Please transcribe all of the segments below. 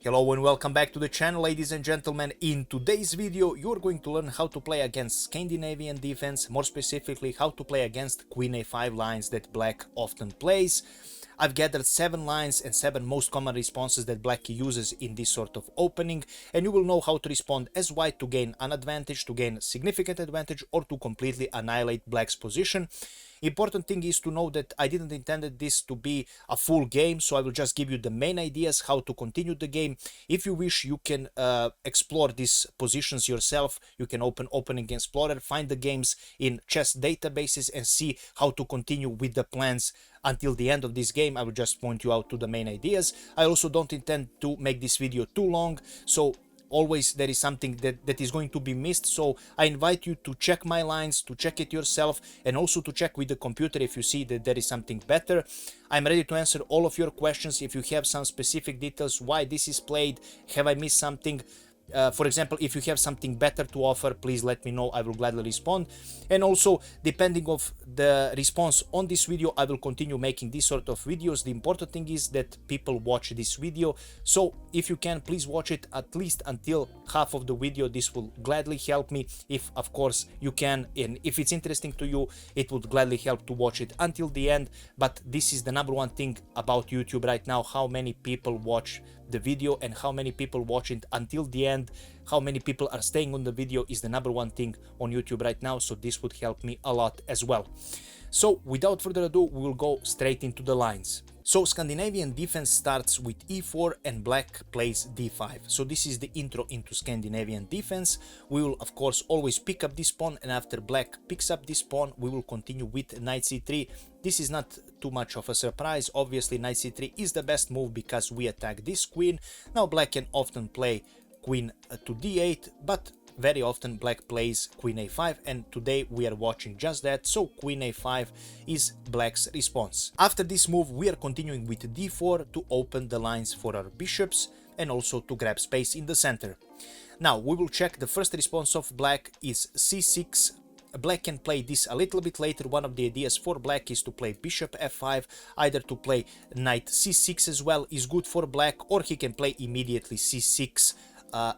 Hello and welcome back to the channel, ladies and gentlemen. In today's video you're going to learn how to play against Scandinavian defense, more specifically how to play against Queen a5 lines that Black often plays. I've gathered 7 lines and 7 most common responses that Black uses in this sort of opening, and you will know how to respond as White to gain an advantage, to gain significant advantage, or to completely annihilate Black's position. Important thing is to know that I didn't intend this to be a full game, so I will just give you the main ideas how to continue the game. If you wish, you can explore these positions yourself. You can open Opening Explorer, find the games in chess databases and see how to continue with the plans until the end of this game. I will just point you out to the main ideas. I also don't intend to make this video too long, so always there is something that is going to be missed, so I invite you to check my lines, to check it yourself, and also to check with the computer if you see that there is something better. I'm ready to answer all of your questions. If you have some specific details why this is played, have I missed something, for example, if you have something better to offer, please let me know. I will gladly respond. And also, depending of the response on this video, I will continue making this sort of videos. The important thing is that people watch this video, so if you can, please watch it at least until half of the video. This will gladly help me. If of course you can, and if it's interesting to you, it would gladly help to watch it until the end. But this is the number one thing about YouTube right now: how many people watch the video and how many people watch it until the end. How many people are staying on the video is the number one thing on YouTube right now, so this would help me a lot as well. So without further ado, we will go straight into the lines. So Scandinavian defense starts with e4 and Black plays d5. So this is the intro into Scandinavian defense. We will of course always pick up this pawn, and after Black picks up this pawn, we will continue with knight c3. This is not too much of a surprise. Obviously knight c3 is the best move because we attack this queen. Now Black can often play queen to d8, but very often Black plays queen a5, and today we are watching just that, so queen a5 is Black's response. After this move, we are continuing with d4 to open the lines for our bishops and also to grab space in the center. Now we will check. The first response of Black is c6. Black can play this a little bit later. One of the ideas for Black is to play bishop f5, either to play knight c6 as well is good for Black, or he can play immediately c6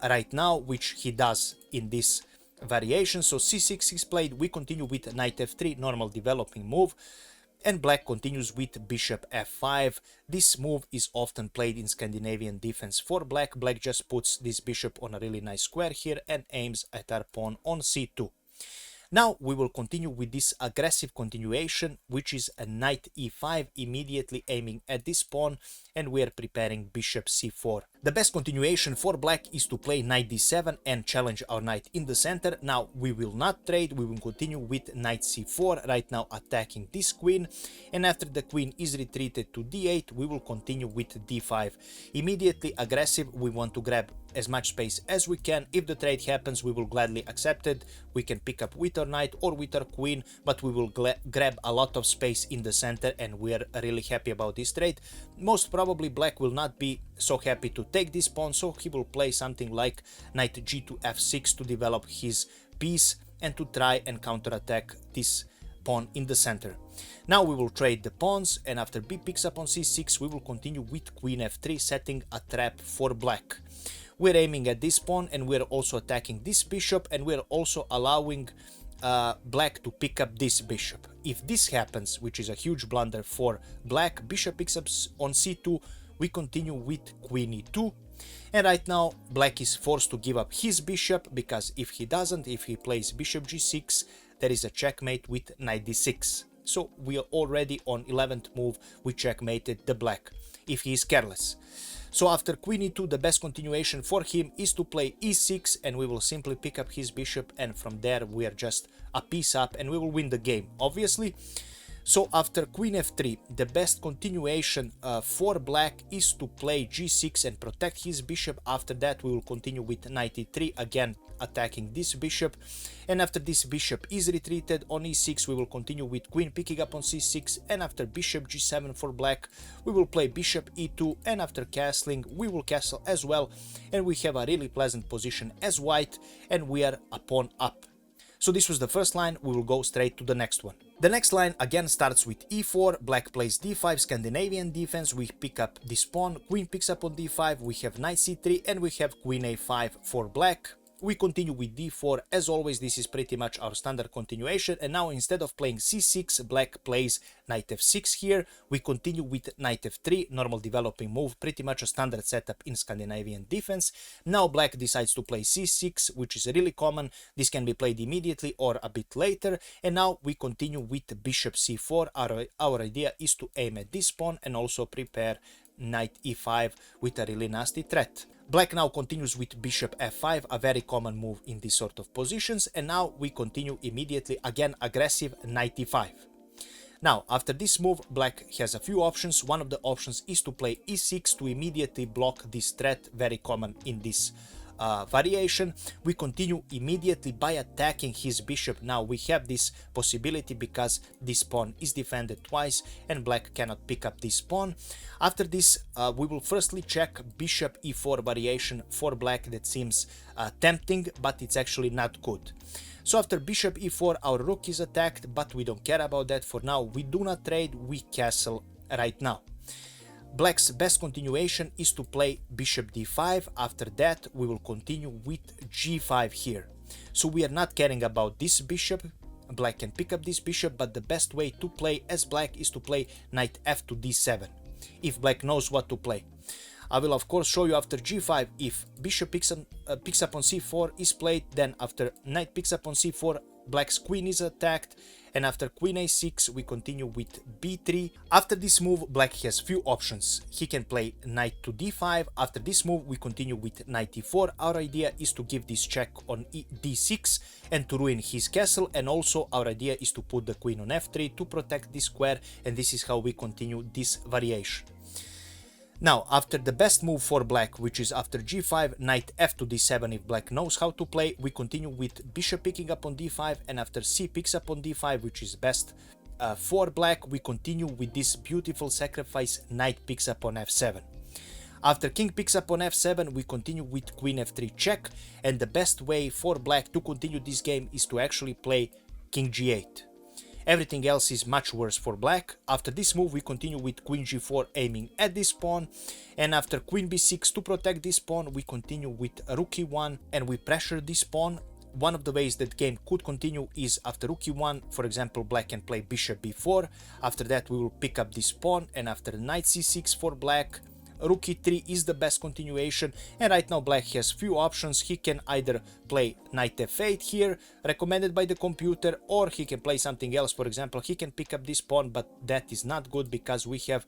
right now, which he does in this variation. So c6 is played. We continue with knight f3, normal developing move, and Black continues with bishop f5. This move is often played in Scandinavian defense for Black. Black just puts this bishop on a really nice square here and aims at our pawn on c2. Now we will continue with this aggressive continuation, which is a knight e5, immediately aiming at this pawn, and we are preparing bishop c4. The best continuation for Black is to play knight d7 and challenge our knight in the center. Now we will not trade, we will continue with knight c4, right now attacking this queen, and after the queen is retreated to d8, we will continue with d5. Immediately aggressive, we want to grab as much space as we can. If the trade happens, we will gladly accept it. We can pick up with our knight or with our queen, but we will grab a lot of space in the center, and we are really happy about this trade. Most probably Black will not be so happy to take this pawn, so he will play something like knight g to f6 to develop his piece and to try and counterattack this pawn in the center. Now we will trade the pawns, and after b picks up on c6, we will continue with queen f3, setting a trap for Black. We're aiming at this pawn, and we're also attacking this bishop, and we're also allowing Black to pick up this bishop. If this happens, which is a huge blunder for Black, bishop picks up on c2, we continue with queen e2, and right now Black is forced to give up his bishop, because if he doesn't, if he plays bishop g6, there is a checkmate with knight d6. So we are already on 11th move, we checkmated the Black, if he is careless. So after queen e2, the best continuation for him is to play e6, and we will simply pick up his bishop, and from there we are just a piece up and we will win the game, obviously. So after queen f3, the best continuation for Black is to play g6 and protect his bishop. After that we will continue with knight e3, again attacking this bishop, and after this bishop is retreated on e6, we will continue with queen picking up on c6, and after bishop g7 for Black, we will play bishop e2, and after castling we will castle as well, and we have a really pleasant position as White, and we are a pawn up. So this was the first line, we will go straight to the next one. The next line again starts with e4, black plays d5, Scandinavian defense, we pick up this pawn, queen picks up on d5, we have knight c3, and we have queen a5 for black. We continue with d4, as always this is pretty much our standard continuation, and now instead of playing c6, black plays knight f6 here. We continue with knight f3, normal developing move, pretty much a standard setup in Scandinavian defense. Now black decides to play c6, which is really common, this can be played immediately or a bit later, and now we continue with bishop c4. Our idea is to aim at this pawn and also prepare knight e5 with a really nasty threat. Black now continues with bishop f5, a very common move in these sort of positions, and now we continue immediately, again aggressive, knight e5. Now, after this move, black has a few options. One of the options is to play e6 to immediately block this threat, very common in this variation. We continue immediately by attacking his bishop. Now we have this possibility because this pawn is defended twice and black cannot pick up this pawn. After this, we will firstly check bishop e4 variation for black. That seems tempting, but it's actually not good. So after bishop e4, our rook is attacked, but we don't care about that for now. We do not trade, we castle right now. Black's best continuation is to play bishop d5. After that, we will continue with g5 here. So we are not caring about this bishop. Black can pick up this bishop, but the best way to play as black is to play knight f to d7, if black knows what to play. I will of course show you after g5, if bishop picks up on c4 is played, then after knight picks up on c4, black's queen is attacked, and after queen a6 we continue with b3. After this move, black has few options. He can play knight to d5. After this move we continue with knight e4. Our idea is to give this check on d6 and to ruin his castle, and also our idea is to put the queen on f3 to protect this square, and this is how we continue this variation. Now, after the best move for black, which is after g5, knight f to d7 if black knows how to play, we continue with bishop picking up on d5, and after c picks up on d5, which is best for black, we continue with this beautiful sacrifice, knight picks up on f7. After king picks up on f7, we continue with queen f3 check, and the best way for black to continue this game is to actually play king g8. Everything else is much worse for black. After this move we continue with queen g4 aiming at this pawn, and after queen b6 to protect this pawn we continue with rook e1 and we pressure this pawn. One of the ways that game could continue is after rook e1, for example, black can play bishop b4. After that we will pick up this pawn, and after knight c6 for black, rook e3 is the best continuation, and right now black has few options. He can either play knight f8 here, recommended by the computer, or he can play something else. For example, he can pick up this pawn, but that is not good because we have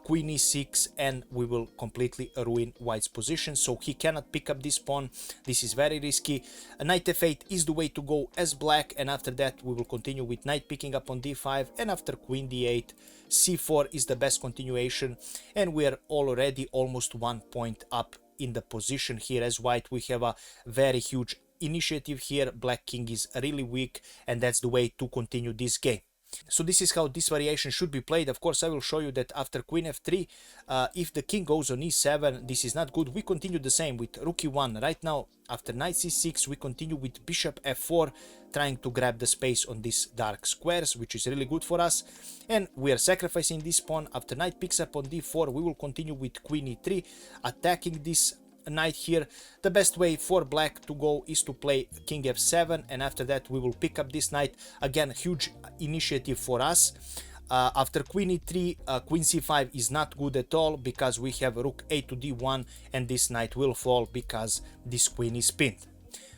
queen e6 and we will completely ruin white's position, so he cannot pick up this pawn. This is very risky. Knight f8 is the way to go as black, and after that we will continue with knight picking up on d5, and after queen d8, c4 is the best continuation, and we are already almost 1 point up in the position here as white. We have a very huge initiative here. Black king is really weak, and that's the way to continue this game. So this is how this variation should be played. Of course, I will show you that after queen f3, if the king goes on e7, this is not good. We continue the same with rook e1. Right now, after knight c6, we continue with bishop f4, trying to grab the space on these dark squares, which is really good for us. And we are sacrificing this pawn. After knight picks up on d4, we will continue with queen e3, attacking this knight here. The best way for black to go is to play king f7, and after that we will pick up this knight. Again, huge initiative for us. After queen e3, queen c5 is not good at all because we have rook a to d1, and this knight will fall because this queen is pinned.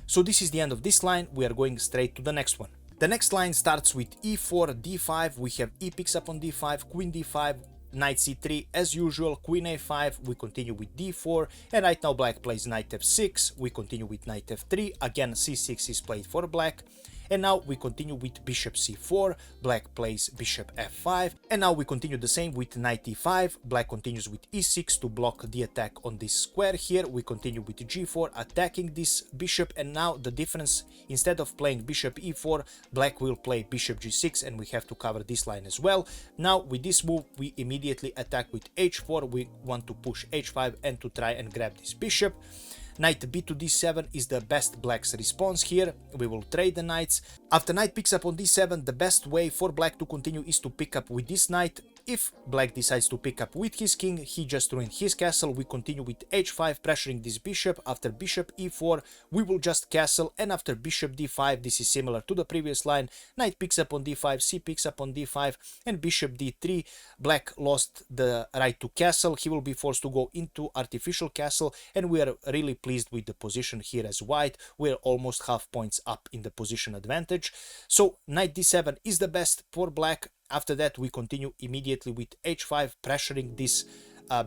So this is the end of this line. We are going straight to the next one. The next line starts with e4, d5. We have e picks up on d5, queen d5, knight c3 as usual, queen a5, we continue with d4, and right now black plays knight f6, we continue with knight f3, again c6 is played for black, and now we continue with bishop c4, black plays bishop f5, and now we continue the same with knight e5, black continues with e6 to block the attack on this square here, we continue with g4, attacking this bishop, and now the difference, instead of playing bishop e4, black will play bishop g6, and we have to cover this line as well. Now with this move we immediately attack with h4, we want to push h5 and to try and grab this bishop. Knight b to d7 is the best black's response here. We will trade the knights. After knight picks up on d7, the best way for black to continue is to pick up with this knight. If black decides to pick up with his king, he just ruined his castle. We continue with h5, pressuring this bishop. After bishop e4, we will just castle, and after bishop d5, this is similar to the previous line. Knight picks up on d5, c picks up on d5, and bishop d3. Black lost the right to castle. He will be forced to go into artificial castle, and we are really pleased with the position here as white. We're almost half points up in the position advantage. So knight d7 is the best for black. After that, we continue immediately with h5, pressuring this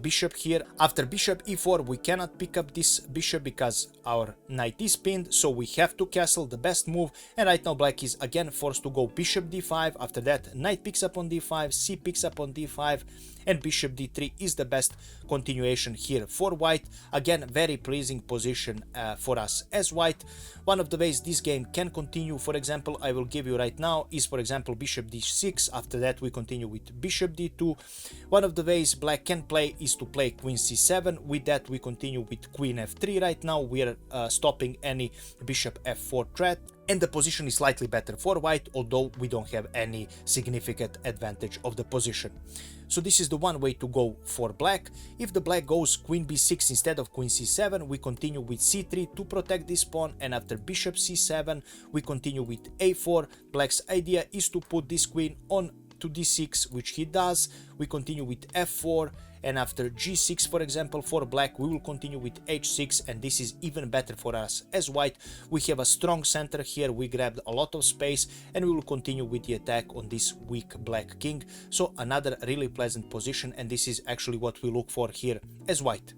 bishop here. After bishop e4, we cannot pick up this bishop because our knight is pinned, so we have to castle, the best move. And right now black is again forced to go bishop d5. After that, knight picks up on d5, c picks up on d5, and bishop d3 is the best continuation here for white. Again, very pleasing position for us as white. One of the ways this game can continue, for example, I will give you right now, is for example bishop d6. After that, we continue with bishop d2. One of the ways black can play is to play queen c7. With that, we continue with queen f3. Right now we are stopping any bishop f4 threat, and the position is slightly better for white, although we don't have any significant advantage of the position. So this is the one way to go for black. If the black goes queen b6 instead of queen c7, we continue with c3 to protect this pawn, and after bishop c7, we continue with a4. Black's idea is to put this queen on to d6, which he does. We continue with f4, and after g6, for example, for black, we will continue with h6, and this is even better for us as white. We have a strong center here, we grabbed a lot of space, and we will continue with the attack on this weak black king. So another really pleasant position, and this is actually what we look for here as white.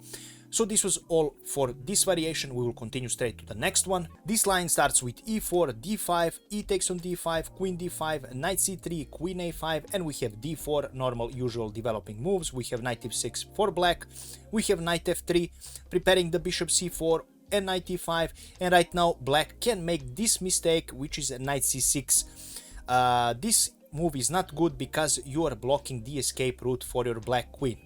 So this was all for this variation. We will continue straight to the next one. This line starts with e4, d5, e takes on d5, queen d5, knight c3, queen a5, and we have d4, normal usual developing moves. We have knight f6 for black, we have knight f3, preparing the bishop c4 and knight e5, and right now black can make this mistake, which is a knight c6. This move is not good because you are blocking the escape route for your black queen,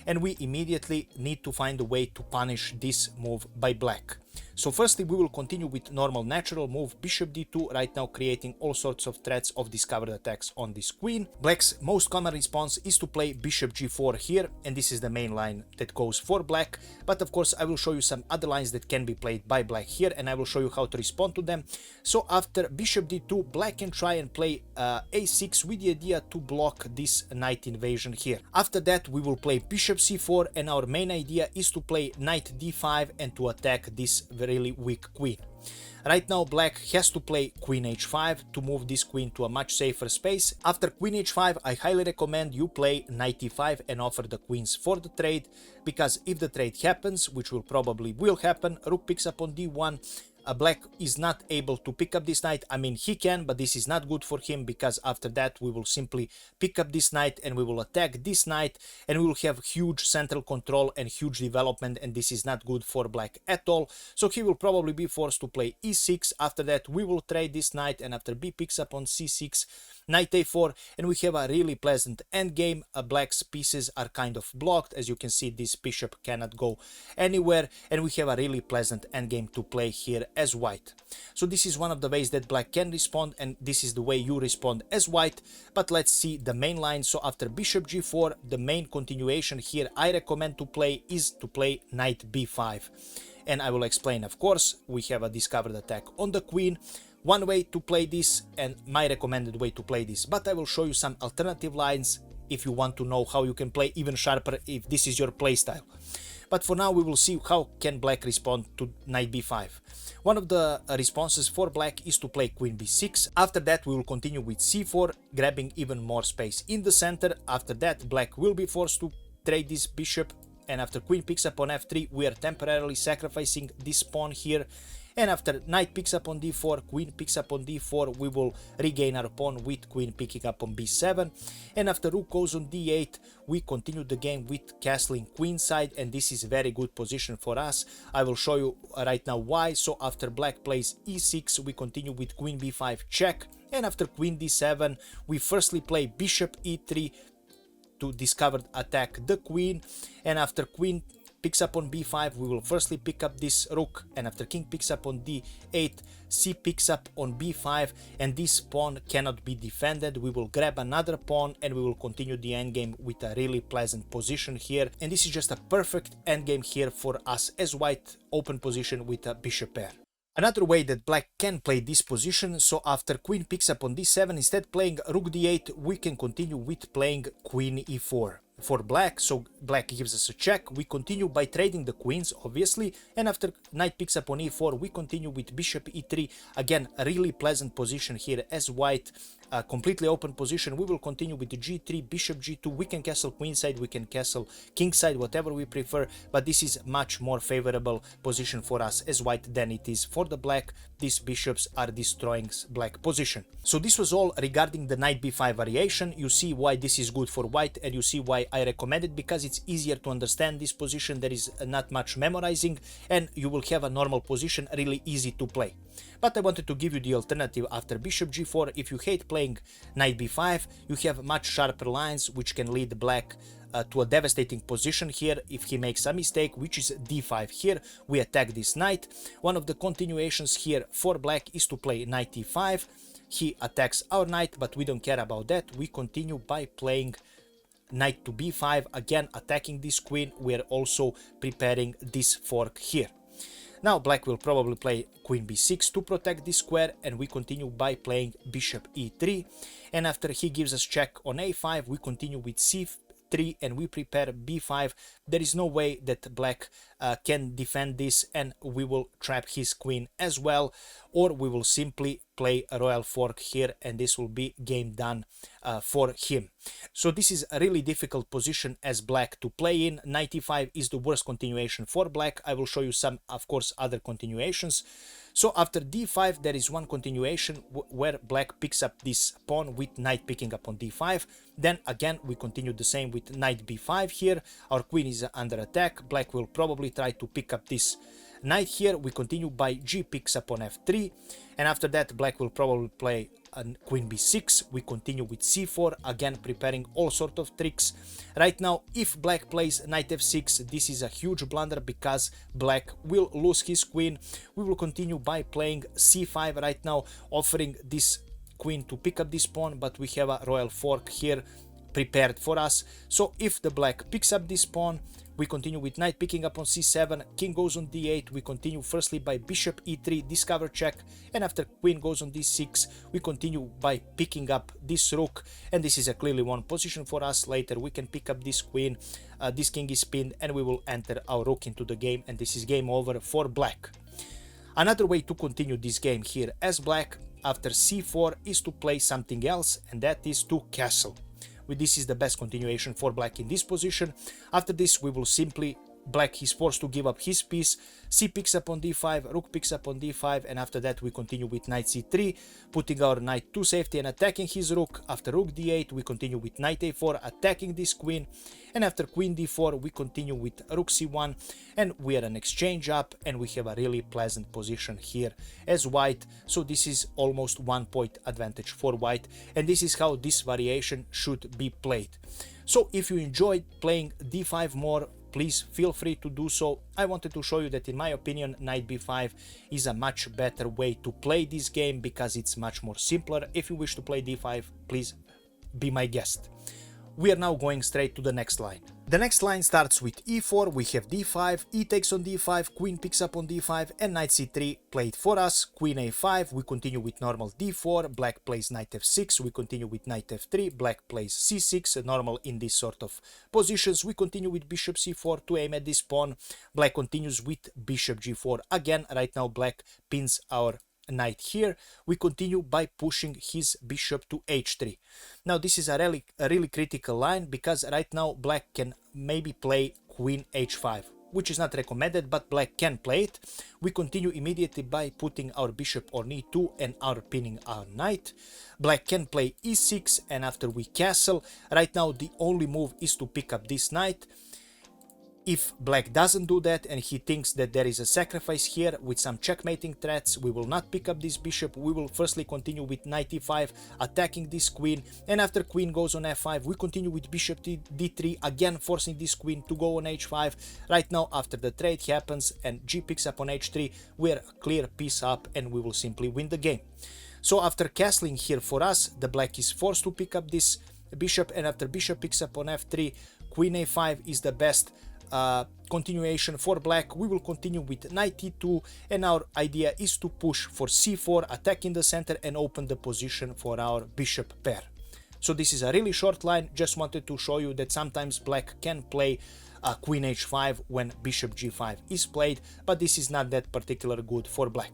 and we immediately need to find a way to punish this move by black. So firstly, we will continue with normal natural move bishop d2, right now creating all sorts of threats of discovered attacks on this queen. Black's most common response is to play bishop g4 here, and this is the main line that goes for black. But of course, I will show you some other lines that can be played by black here, and I will show you how to respond to them. So after bishop d2, black can try and play a6 with the idea to block this knight invasion here. After that, we will play bishop c4, and our main idea is to play knight d5 and to attack this really weak queen. Right now black has to play queen h5 to move this queen to a much safer space. After queen h5, I highly recommend you play knight e5 and offer the queens for the trade, because if the trade happens, which will probably happen, rook picks up on d1, black is not able to pick up this knight. I mean, he can, but this is not good for him, because after that we will simply pick up this knight and we will attack this knight, and we will have huge central control and huge development, and this is not good for black at all. So he will probably be forced to play e6. After that, we will trade this knight, and after b picks up on c6, knight a4, and we have a really pleasant endgame. Black's pieces are kind of blocked. As you can see, this bishop cannot go anywhere, and we have a really pleasant endgame to play here as white. So this is one of the ways that black can respond, and this is the way you respond as white. But let's see the main line. So after bishop g4, the main continuation here I recommend to play is to play knight b5, and I will explain. Of course, we have a discovered attack on the queen. One way to play this, and my recommended way to play this, but I will show you some alternative lines if you want to know how you can play even sharper if this is your playstyle. But for now, we will see how can black respond to knight b5. One of the responses for black is to play queen b6. After that, we will continue with c4, grabbing even more space in the center. After that, black will be forced to trade this bishop, and after queen picks up on f3, we are temporarily sacrificing this pawn here. And after knight picks up on d4, queen picks up on d4, we will regain our pawn with queen picking up on b7. And after rook goes on d8, we continue the game with castling queenside, and this is a very good position for us. I will show you right now why. So after black plays e6, we continue with queen b5 check, and after queen d7, we firstly play bishop e3 to discover attack the queen, and after queen picks up on b5, we will firstly pick up this rook, and after king picks up on d8, c picks up on b5, and this pawn cannot be defended. We will grab another pawn and we will continue the endgame with a really pleasant position here, and this is just a perfect endgame here for us as white open position with a bishop pair. Another way that black can play this position, so after queen picks up on d7, instead playing rook d8, we can continue with playing queen e4. For black, so black gives us a check, we continue by trading the queens, obviously, and after knight picks up on e4, we continue with bishop e3, again, a really pleasant position here as white, a completely open position. We will continue with the g3, bishop g2, we can castle queenside, we can castle kingside, whatever we prefer, but this is much more favorable position for us as white than it is for the black. These bishops are destroying black position. So this was all regarding the knight b5 variation. You see why this is good for white, and you see why I recommend it, because it's easier to understand this position. There is not much memorizing, and you will have a normal position, really easy to play. But I wanted to give you the alternative after bishop g4. If you hate playing knight b5, you have much sharper lines which can lead black to a devastating position here if he makes a mistake, which is d5. Here we attack this knight. One of the continuations here for black is to play knight e5. He attacks our knight, but we don't care about that. We continue by playing knight to b5, again attacking this queen. We are also preparing this fork here. Now black will probably play queen b6 to protect this square, and we continue by playing bishop e3, and after he gives us check on a5, we continue with c3 and we prepare b5. There is no way that black can defend this, and we will trap his queen as well, or we will simply play a royal fork here, and this will be game done for him. So this is a really difficult position as black to play in. Knight e5 is the worst continuation for black. I will show you some, of course, other continuations. So after d5 there is one continuation where black picks up this pawn with knight picking up on d5. Then again we continue the same with knight b5 here. Our queen is under attack. Black will probably try to pick up this knight here. We continue by g picks up on f3, and after that black will probably play queen b6. We continue with c4, again preparing all sort of tricks. Right now if black plays knight f6, this is a huge blunder because black will lose his queen. We will continue by playing c5 right now, offering this queen to pick up this pawn, but we have a royal fork here prepared for us. So if the black picks up this pawn, we continue with knight picking up on c7, king goes on d8, we continue firstly by bishop e3, discover check, and after queen goes on d6, we continue by picking up this rook, and this is a clearly won position for us. Later we can pick up this queen, this king is pinned, and we will enter our rook into the game, and this is game over for black. Another way to continue this game here as black after c4 is to play something else, and that is to castle. This is the best continuation for black in this position. After this we will simply, black is forced to give up his piece, c picks up on d5, rook picks up on d5, and after that we continue with knight c3, putting our knight to safety and attacking his rook. After rook d8 we continue with knight a4, attacking this queen, and after queen d4 we continue with rook c1, and we are an exchange up, and we have a really pleasant position here as white. So this is almost 1 point advantage for white, and this is how this variation should be played. So if you enjoyed playing d5 more, please feel free to do so. I wanted to show you that in my opinion knight b5 is a much better way to play this game because it's much more simpler. If you wish to play d5, please be my guest. We are now going straight to the next line. The next line starts with e4, we have d5, e takes on d5, queen picks up on d5, and knight c3 played for us, queen a5, we continue with normal d4, black plays knight f6, we continue with knight f3, black plays c6, normal in this sort of positions, we continue with bishop c4 to aim at this pawn, black continues with bishop g4, again right now black pins our knight here, we continue by pushing his bishop to h3. Now this is a really critical line because right now black can maybe play queen h5, which is not recommended, but black can play it. We continue immediately by putting our bishop on e2 and our pinning our knight. Black can play e6, and after we castle, right now the only move is to pick up this knight. If black doesn't do that and he thinks that there is a sacrifice here with some checkmating threats, we will not pick up this bishop. We will firstly continue with knight e5, attacking this queen, and after queen goes on f5, we continue with bishop d3, again forcing this queen to go on h5. Right now, after the trade happens and g picks up on h3, we're clear piece up and we will simply win the game. So after castling here for us, the black is forced to pick up this bishop, and after bishop picks up on f3, queen a5 is the best continuation for black. We will continue with knight e2, and our idea is to push for c4, attack in the center and open the position for our bishop pair. So this is a really short line, just wanted to show you that sometimes black can play queen h5 when bishop g5 is played, but this is not that particularly good for black.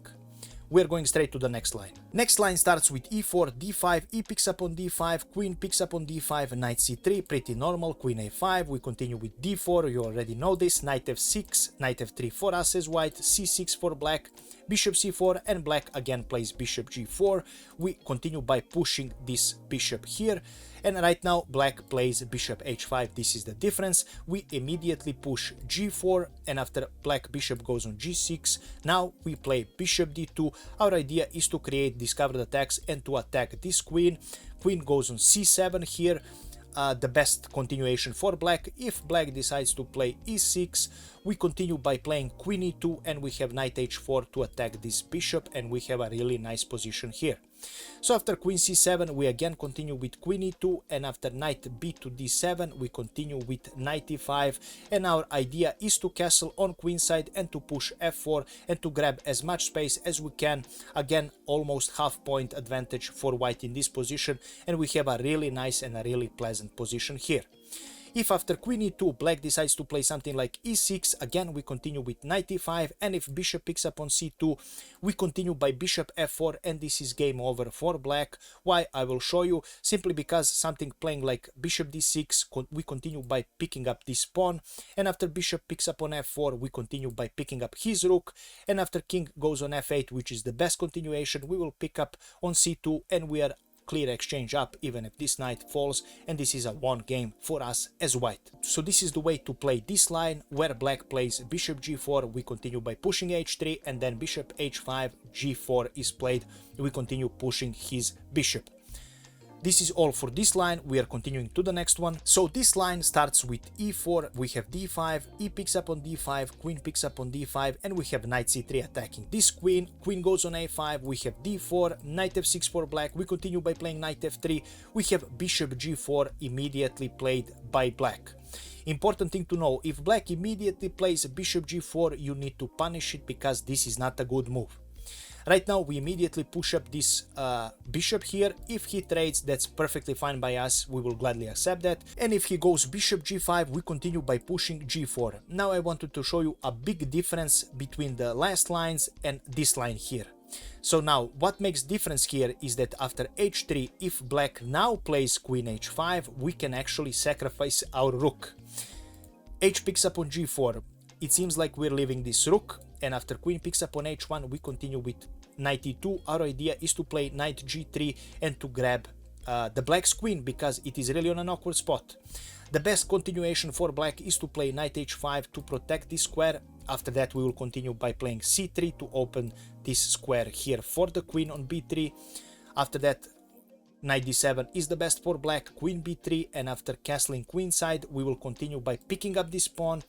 We're going straight to the next line. Next line starts with e4, d5, e picks up on d5, queen picks up on d5, knight c3, pretty normal, queen a5, we continue with d4, you already know this, knight f6, knight f3 for us as white, c6 for black, bishop c4, and black again plays bishop g4. We continue by pushing this bishop here, and right now black plays bishop h5. This is the difference. We immediately push g4, and after black bishop goes on g6, now we play bishop d2. Our idea is to create discovered attacks and to attack this queen. Queen goes on c7 here. The best continuation for black. If black decides to play e6, we continue by playing queen e2, and we have knight h4 to attack this bishop, and we have a really nice position here. So after queen c7, we again continue with queen e2, and after knight b to d7, we continue with knight e5, and our idea is to castle on queen side and to push f4 and to grab as much space as we can. Again, almost half point advantage for white in this position, and we have a really nice and a really pleasant position here. If after queen e2 black decides to play something like e6, again we continue with knight e5, and if bishop picks up on c2, we continue by bishop f4, and this is game over for black. Why? I will show you. Simply because something playing like bishop d6, we continue by picking up this pawn, and after bishop picks up on f4, we continue by picking up his rook, and after king goes on f8, which is the best continuation, we will pick up on c2, and we are clear exchange up even if this knight falls, and this is a one game for us as white. So this is the way to play this line, where black plays bishop g4, we continue by pushing h3, and then bishop h5, g4 is played, we continue pushing his bishop. This is all for this line. We are continuing to the next one. So this line starts with e4, we have d5, e picks up on d5, queen picks up on d5, and we have knight c3 attacking this queen. Queen goes on a5, we have d4, knight f6 for black, we continue by playing knight f3, we have bishop g4 immediately played by black. Important thing to know, if black immediately plays bishop g4, you need to punish it, because this is not a good move. Right now we immediately push up this bishop here. If he trades, that's perfectly fine by us, we will gladly accept that. And if he goes bishop g5, we continue by pushing g4. Now I wanted to show you a big difference between the last lines and this line here. So now what makes difference here is that after h3, if black now plays queen h5, we can actually sacrifice our rook. H picks up on g4, it seems like we're leaving this rook, and after queen picks up on h1, we continue with knight e2. Our idea is to play knight g3 and to grab the black's queen, because it is really on an awkward spot. The best continuation for black is to play knight h5 to protect this square. After that we will continue by playing c3 to open this square here for the queen on b3. After that, knight d7 is the best for black, queen b3, and after castling queenside we will continue by picking up this pawn,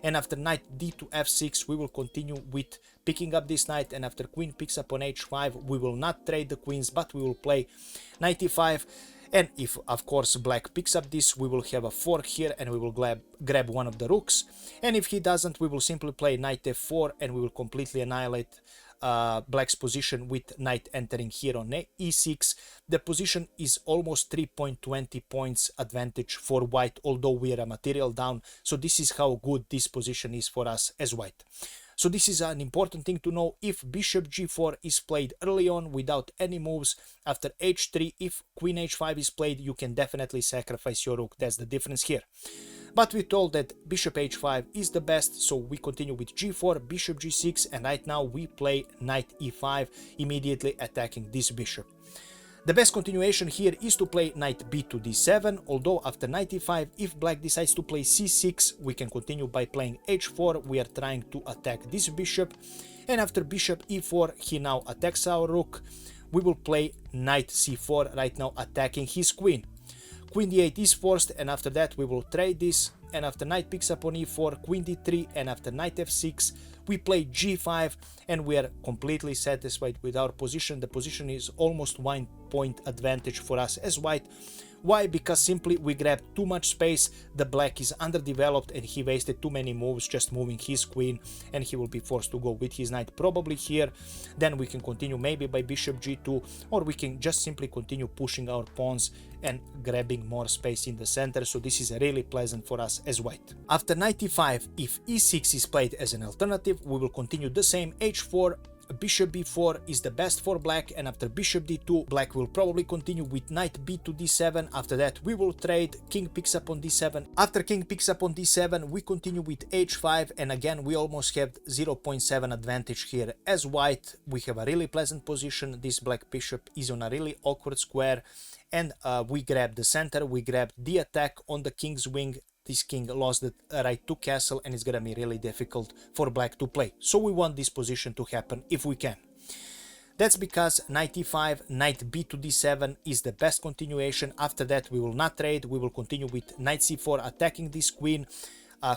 and after knight d to f6 we will continue with picking up this knight, and after queen picks up on h5 we will not trade the queens, but we will play knight e5, and if of course black picks up this, we will have a fork here and we will grab one of the rooks, and if he doesn't, we will simply play knight f4 and we will completely annihilate black's position with knight entering here on e6. The position is almost 3.20 points advantage for white, although we are a material down, so this is how good this position is for us as white. So this is an important thing to know. If bishop g4 is played early on without any moves, after h3, if queen h5 is played, you can definitely sacrifice your rook. That's the difference here. But we told that bishop h5 is the best, so we continue with g4, bishop g6, and right now we play knight e5, immediately attacking this bishop. The best continuation here is to play knight b to d7, although after knight e5, if black decides to play c6, we can continue by playing h4. We are trying to attack this bishop, and after bishop e4, he now attacks our rook. We will play knight c4, right now attacking his queen. Queen d8 is forced, and after that we will trade this, and after knight picks up on e4, queen d3, and after knight f6, we play g5, and we are completely satisfied with our position. The position is almost 1 point advantage for us as white. Why? Because simply we grabbed too much space, the black is underdeveloped, and he wasted too many moves just moving his queen, and he will be forced to go with his knight probably here. Then we can continue maybe by bishop g2, or we can just simply continue pushing our pawns and grabbing more space in the center, so this is really pleasant for us as white. After knight e5, if e6 is played as an alternative, we will continue the same. h4, bishop b4 is the best for black, and after bishop d2, black will probably continue with knight b to d7. After that we will trade, king picks up on d7. After king picks up on d7, we continue with h5, and again we almost have 0.7 advantage here as white. We have a really pleasant position. This black bishop is on a really awkward square, and we grab the center, we grab the attack on the king's wing. This king lost the right to castle, and it's gonna be really difficult for black to play. So we want this position to happen if we can. That's because knight e5, knight b to d7 is the best continuation. After that we will not trade, we will continue with knight c4 attacking this queen.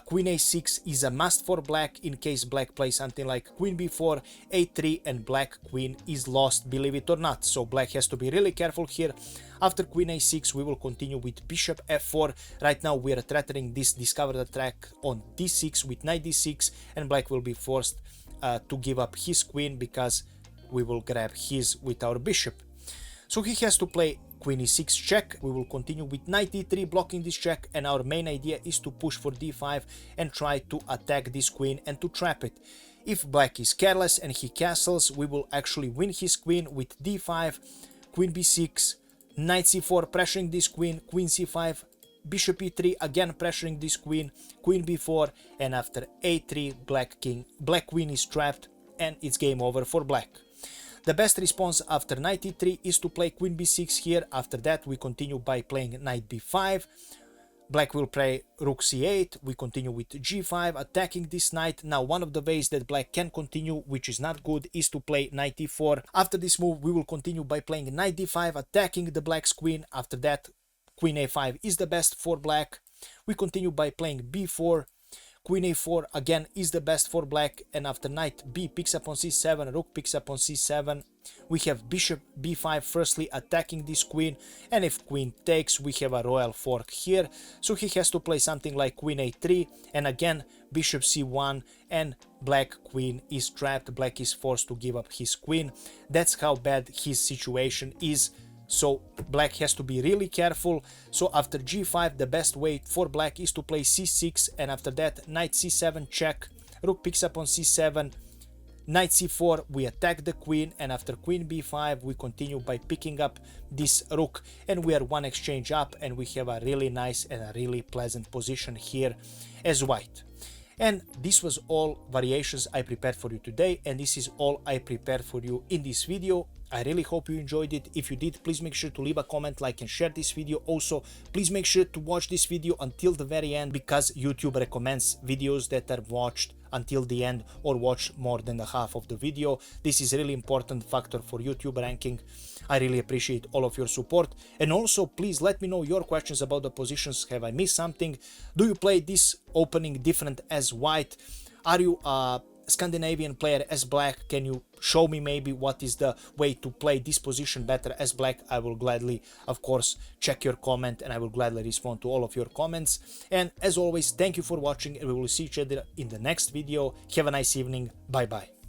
Queen a6 is a must for black in case black plays something like queen b4, a3, and black queen is lost, believe it or not. So black has to be really careful here. After queen a6, we will continue with bishop f4. Right now we are threatening this discovered attack on d6 with knight d6, and black will be forced to give up his queen because we will grab his with our bishop. So he has to play queen e6 check. We will continue with knight e3 blocking this check, and our main idea is to push for d5 and try to attack this queen and to trap it. If black is careless and he castles, we will actually win his queen with d5, queen b6, knight c4 pressuring this queen, queen c5, bishop e3 again pressuring this queen, queen b4, and after a3 black queen is trapped, and it's game over for black. The best response after knight e3 is to play queen b6 here. After that we continue by playing knight b5. Black will play rook c8. We continue with g5 attacking this knight. Now one of the ways that black can continue, which is not good, is to play knight e4. After this move we will continue by playing knight d5 attacking the black's queen. After that queen a5 is the best for black. We continue by playing b4. Queen a4 again is the best for black, and after knight b picks up on c7, rook picks up on c7, we have bishop b5 firstly attacking this queen, and if queen takes we have a royal fork here, so he has to play something like queen a3, and again bishop c1, and black queen is trapped. Black is forced to give up his queen. That's how bad his situation is. So black has to be really careful. So after g5 the best way for black is to play c6, and after that knight c7 check, rook picks up on c7, knight c4 we attack the queen, and after queen b5 we continue by picking up this rook, and we are one exchange up, and we have a really nice and a really pleasant position here as white. And this was all variations I prepared for you today, and this is all I prepared for you in this video. I really hope you enjoyed it. If you did, please make sure to leave a comment, like, and share this video. Also, please make sure to watch this video until the very end, because YouTube recommends videos that are watched until the end or watch more than the half of the video. This is a really important factor for YouTube ranking. I really appreciate all of your support. And also, please let me know your questions about the positions. Have I missed something? Do you play this opening different as white? Are you a Scandinavian player as black? Can you show me maybe what is the way to play this position better as black? I will gladly, of course, check your comment, and I will gladly respond to all of your comments. And as always, thank you for watching, and we will see each other in the next video. Have a nice evening. Bye bye.